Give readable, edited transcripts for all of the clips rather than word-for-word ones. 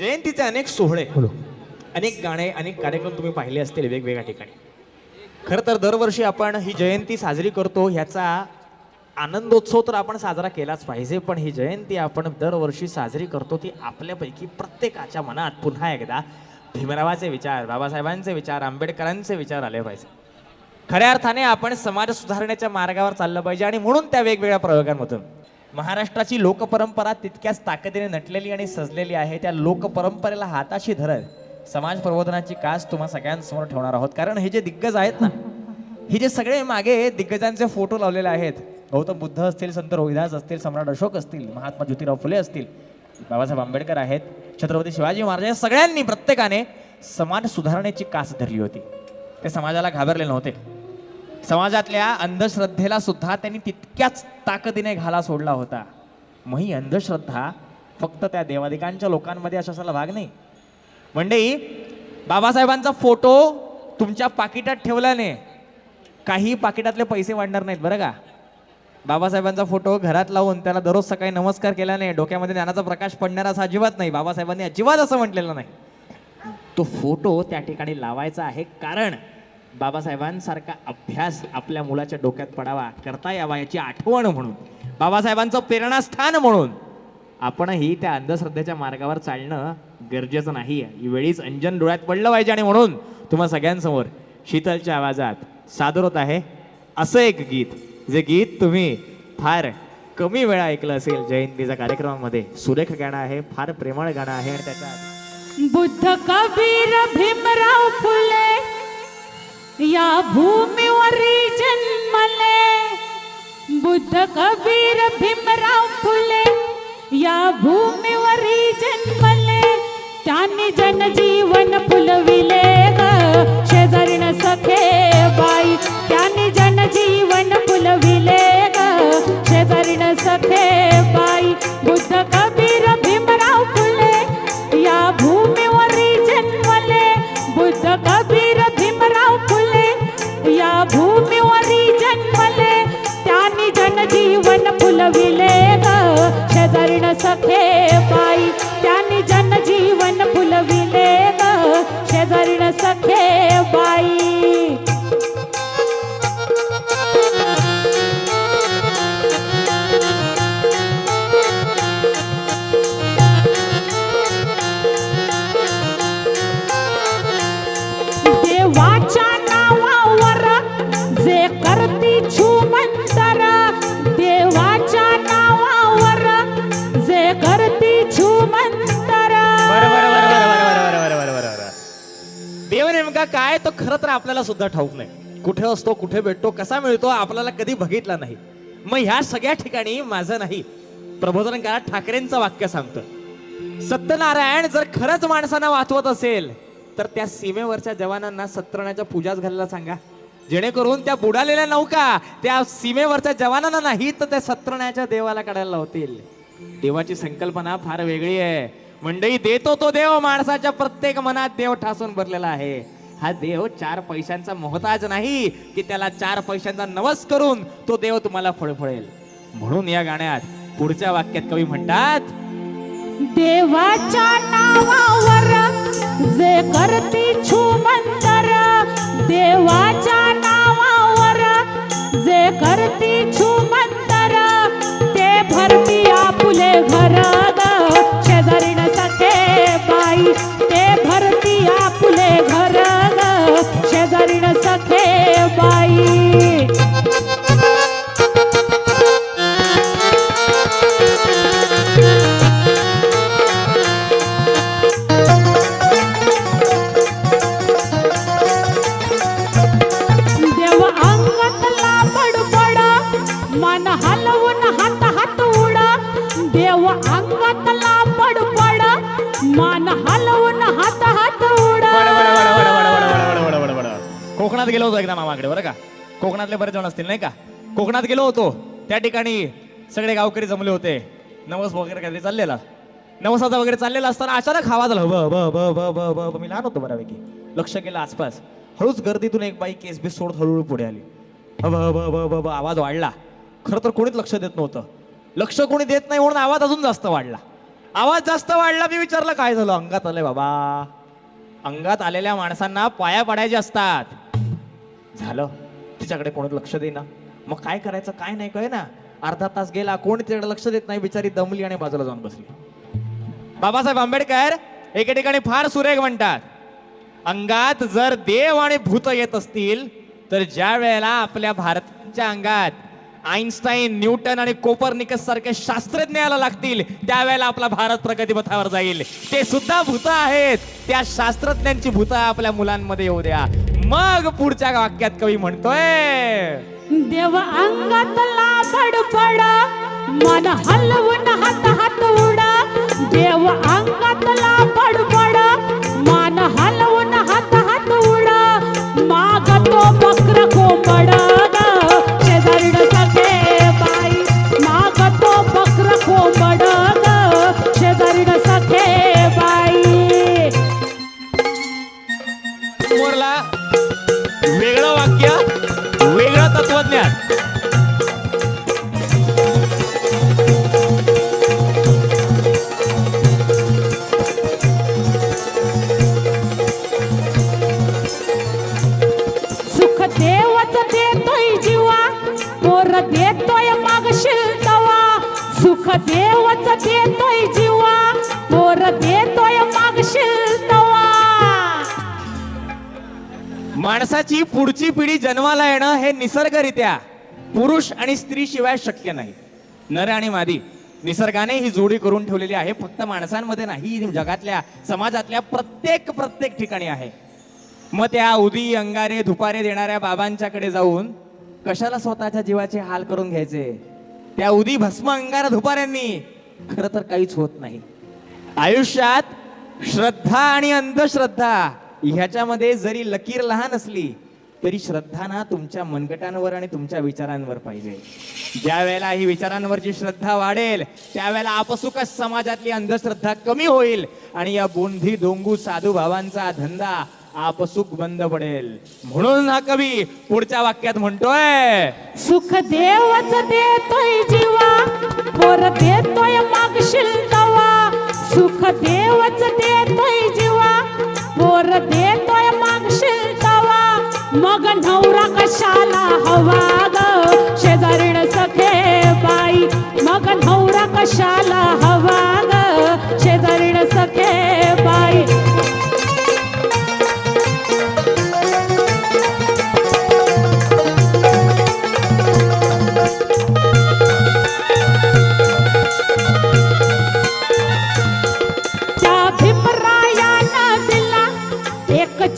जयंतीचे अनेक सोहळे, अनेक गाणे, अनेक कार्यक्रम तुम्ही पाहिले असतील वेगवेगळ्या ठिकाणी. खरं तर दरवर्षी आपण ही जयंती साजरी करतो, ह्याचा आनंदोत्सव तर आपण साजरा केलाच पाहिजे. पण ही जयंती आपण दरवर्षी साजरी करतो ती आपल्यापैकी प्रत्येकाच्या मनात पुन्हा एकदा भीमरावाचे विचार, बाबासाहेबांचे विचार, आंबेडकरांचे विचार आले पाहिजे. खऱ्या अर्थाने आपण समाज सुधारण्याच्या मार्गावर चाललं पाहिजे. आणि म्हणून त्या वेगवेगळ्या प्रयोगांमधून महाराष्ट्राची लोकपरंपरा तितक्याच ताकदीने नटलेली आणि सजलेली आहे. त्या लोकपरंपरेला हाताशी धरत समाज प्रबोधनाची कास तुम्हा सगळ्यांसमोर ठेवणार आहोत. कारण हे जे दिग्गज आहेत ना, हे जे सगळे मागे दिग्गजांचे फोटो लावलेले आहेत, गौतम बुद्ध असतील, संत रोहिदास असतील, सम्राट अशोक असतील, महात्मा ज्योतिराव फुले असतील, बाबासाहेब आंबेडकर आहेत, छत्रपती शिवाजी महाराज, या सगळ्यांनी प्रत्येकाने समाज सुधारण्याची कास धरली होती. ते समाजाला घाबरले नव्हते. समाजातल्या अंधश्रद्धेला सुद्धा त्यांनी तितक्याच ताकदीने घाला सोडला होता. मग ही अंधश्रद्धा फक्त त्या देवादिकांच्या लोकांमध्ये असायला भाग नाही. मंडळी, बाबासाहेबांचा फोटो तुमच्या पाकिटात ठेवल्याने काही पाकिटातले पैसे वाढणार नाहीत बरं का. बाबासाहेबांचा फोटो घरात लावून त्याला दररोज सकाळी नमस्कार केल्याने डोक्यामध्ये ज्ञानाचा प्रकाश पडणारा असा अजिबात नाही. बाबासाहेबांनी अजिबात असं म्हटलेलं नाही. तो फोटो त्या ठिकाणी लावायचा आहे कारण बाबासाहेबांसारखा अभ्यास आपल्या मुलाच्या डोक्यात पडावा, करता यावा याची आठवण म्हणून, बाबासाहेबांचं प्रेरणास्थान म्हणून आपणही त्या अंधश्रद्धेच्या मार्गावर चालणं गरजेचं नाही. ही वेळीच अंजन डोळ्यात पडलं पाहिजे. आणि म्हणून तुम्हा सगळ्यांसमोर शीतलच्या आवाजात सादर होत आहे असं एक गीत, जे गीत तुम्ही फार कमी वेळा ऐकलं असेल जयंतीच्या कार्यक्रमामध्ये. सुरेख गाणं आहे, फार प्रेमळ गाणं आहे. आणि त्याच्यात बुद्ध कबीर भीमराव फुले या भूमीवरी जन्मले. बुद्ध कबीर भीमराव फुले या भूमीवरी जन्मले. त्यांनी जनजीवन फुलविले ग शेजारीन सखे बाई. त्यांनी जनजीवन फुलविले ग शेजारीन सखे बाई. बुद्ध कबीर भीमराव फुले या भूमीवरी जन्मले. बुद्ध कबीर भीमराव फुले या भूमीवरी जन्मले. त्यांनी जनजीवन फुलविले ग शेजारीन सखे बाई. त्यांनी जनजीवन फुलविले ग शेजारीन सखे बाई. देवाच्या नावावर जे करती छुमंतर. देवाच्या नावावर जे करती छुमंतर. देव नेमका काय तो खरं तर आपल्याला सुद्धा ठाऊक नाही. कुठे असतो, कुठे भेटतो, कसा मिळतो, आपल्याला कधी बघितला नाही. मग ह्या सगळ्या ठिकाणी माझं नाही, प्रबोधनकार ठाकरेंचं वाक्य सांगतं, सत्यनारायण जर खरंच माणसांना वाचवत असेल तर त्या सीमेवरच्या जवानांना सत्यनारायणाच्या पूजाच घालायला सांगा, जेणेकरून त्या बुडालेल्या नौका त्या सीमेवरच्या जवानांना नाही तर त्या सत्यनारायणाच्या देवाला काढायला लावतील. देवाची संकल्पना फार वेगळी आहे मंडळी. देतो तो देव माणसाच्या प्रत्येक मनात देव ठासून भरलेला आहे. हा देव 4 पैशांचा मोहताज नाही की त्याला 4 पैशांचा नवस करून तो देव तुम्हाला फळफळेल. म्हणून या गाण्यात पुढच्या वाक्यात कवी म्हणतात, देवाच्या नावावर जे करती छुमंतर. देवाच्या नावावर जे करती छुमंतर. ते भरती आपुले घर ग शेजारीन सखे बाई. ते भरती आपुले घर ग शेजारीन सखे बाई. देव अंगातला बडबड मन हलवून हात हात उडा. देव अंगातला बडबड मन हलवून हात हात उडा. कोकणात गेलो होतो एकदा मामाकडे बरं का. कोकणातले बरेच जण असतील नाही का. कोकणात गेलो होतो, त्या ठिकाणी सगळे गावकरी जमले होते. नवस वगैरे काहीतरी चाललेला, नवसाचा वगैरे चाललेला असताना अचानक आवाज आला. ब ब ब ब ब ब. मी लहान होतो बऱ्यापैकी, लक्ष केलं आसपास. हळूच गर्दीतून एक बाई केस बीस सोडत हळूहळू पुढे आली. ब ब ब ब ब. आवाज वाढला. खरं तर कोणीच लक्ष देत नव्हतं. लक्ष कोणी देत नाही म्हणून आवाज अजून जास्त वाढला. आवाज जास्त वाढला. मी विचारलं काय झालं. अंगात आलंय बाबा. अंगात आलेल्या माणसांना पाया पडायचे असतात. झालं, तिच्याकडे कोणी लक्ष देईना. मग काय करायचं काय नाही कळे ना. अर्धा तास गेला, कोणी तिच्याकडे लक्ष देत नाही. बिचारी दमली आणि बाजूला जाऊन बसली. बाबासाहेब आंबेडकर एके ठिकाणी फार सुरेख म्हणतात, अंगात जर देव आणि भूत येत असतील तर ज्या वेळेला आपल्या भारताच्या अंगात आईन्स्टाईन, न्यूटन आणि कोपर्निकस सारखे शास्त्रज्ञ यायला लागतील त्यावेळेला आपला भारत प्रगतीपथावर जाईल. ते सुद्धा भूत आहेत. त्या शास्त्रज्ञांची भूत आपल्या मुलांमध्ये येऊ द्या. मग पुढच्या वाक्यात कवी म्हणतोय, देव अंगातला बडबड मन हलवून हात हात उडा. देव अंगातला बडबड मन हलवून हात हात उडा. मागतो बकर कोंबड शेजारीड सखे बाई. मागतो बकर कोंबड शेजारीड सखे बाई. समोरला वेगळं वाक्य, वेगळं तत्वज्ञान. सुख देवच देतोय जीवा, पोर देतोय मागशील तवा. सुख देवच देतोय जीवा, पोर देतोय मागशील तवा. माणसाची पुढची पिढी जन्माला येणं हे निसर्गरित्या पुरुष आणि स्त्री शिवाय शक्य नाही. नर आणि मादी निसर्गाने ही जोडी करून ठेवलेली आहे. फक्त माणसांमध्ये नाही, जगातल्या समाजातल्या प्रत्येक ठिकाणी आहे. मग त्या उदी अंगारे धुपारे देणाऱ्या बाबांच्याकडे जाऊन कशाला स्वतःच्या जीवाचे हाल करून घ्यायचे. त्या उदी भस्म अंगार धुपाऱ्यांनी खरं तर काहीच होत नाही. आयुष्यात श्रद्धा आणि अंधश्रद्धा ह्याच्यामध्ये जरी लकीर लहान असली तरी श्रद्धा ना तुमच्या मनगटांवर आणि तुमच्या विचारांवर पाहिजे. ज्या वेळेला ही विचारांवरची श्रद्धा वाढेल त्यावेळेला आपसुकच समाजातली अंधश्रद्धा कमी होईल आणि या बोंधी डोंगू साधू भावांचा धंदा आपसुक बंद पडेल. म्हणून हा कवी पुढच्या वाक्यात म्हणतोय, सुख देवच देतोय जीवा, पोर देतोय मागशील तवा. सुख देवच देतोय जीवा, पोर देतोय मागशील तवा. मग नवरा कशाला हवा ग शेजारीण सखे बाई. मग नवरा कशाला हवा ग शेजारीण सखे बाई.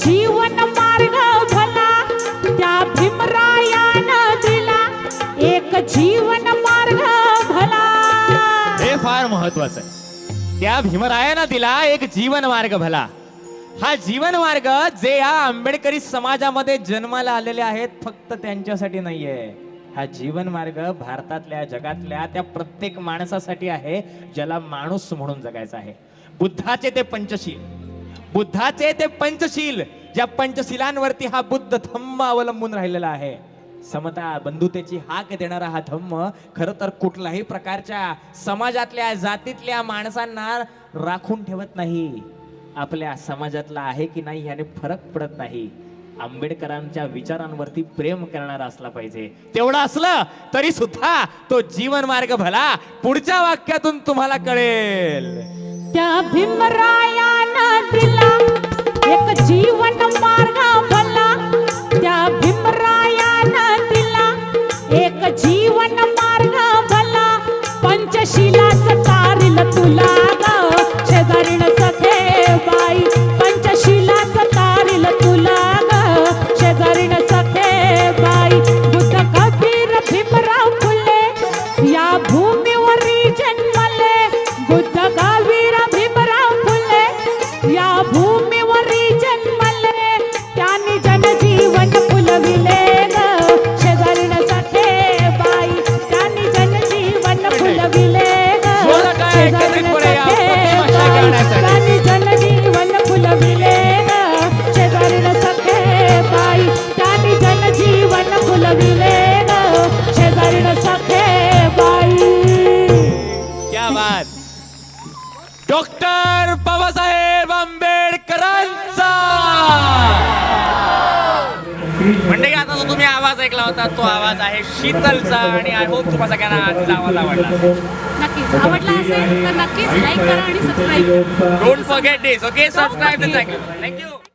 जीवन मार्ग भला, त्या भीमरायानं दिला एक जीवन मार्ग भला. हे फार महत्वाचं आहे. त्या भीमरायानं दिला एक जीवन मार्ग भला. हा जीवन मार्ग जे या आंबेडकरी समाजामध्ये जन्माला आलेले आहेत फक्त त्यांच्यासाठी नाहीये. हा जीवन मार्ग भारतातल्या जगातल्या त्या प्रत्येक माणसासाठी आहे ज्याला माणूस म्हणून जगायचा आहे. बुद्धाचे ते पंचशील, बुद्धाचे ते पंचशील, ज्या पंचशिलांवरती हा बुद्ध धम्म अवलंबून राहिलेला आहे. समता बंधुतेची हाक देणारा हा धम्म खरं तर कुठल्याही प्रकारच्या समाजातल्या जातीतल्या माणसांना राखून ठेवत नाही. आपल्या समाजातला आहे की नाही याने फरक पडत नाही. आंबेडकरांच्या विचारांवरती प्रेम करणारा असला पाहिजे. तेवढं असलं तरी सुद्धा तो जीवन मार्ग भला पुढच्या वाक्यातून तुम्हाला कळेल. त्या भीमरायानं दिला एक जीवन मार्ग भला. त्या भीमरायानं दिला एक जीवन मार्ग भला. पंचशिलाच तारील तुला ग शेजारीण सखे बाई. पंचशिलाच तारील तुला ग शेजारीण सखे बाई. बुद्ध कबीर भीमराव फुले या भूमीवरी जन्मले. बुद्ध कबीर भीमराव फुले या भूमीवरी जन्मले. त्यांनी जनजीवन फुलविले ग शेजारीण सखे बाई. त्यांनी जनजीवन फुलविले ग आवाज ऐकला होता तो आवाज आहे शीतलचा आणि आय होप तुम्हाला सगळ्यांना तिचा आवाज आवडला नक्कीच आवडला असेल तर नक्कीच लाईक करा आणि सबस्क्राईब करा don't forget this okay subscribe the channel thank you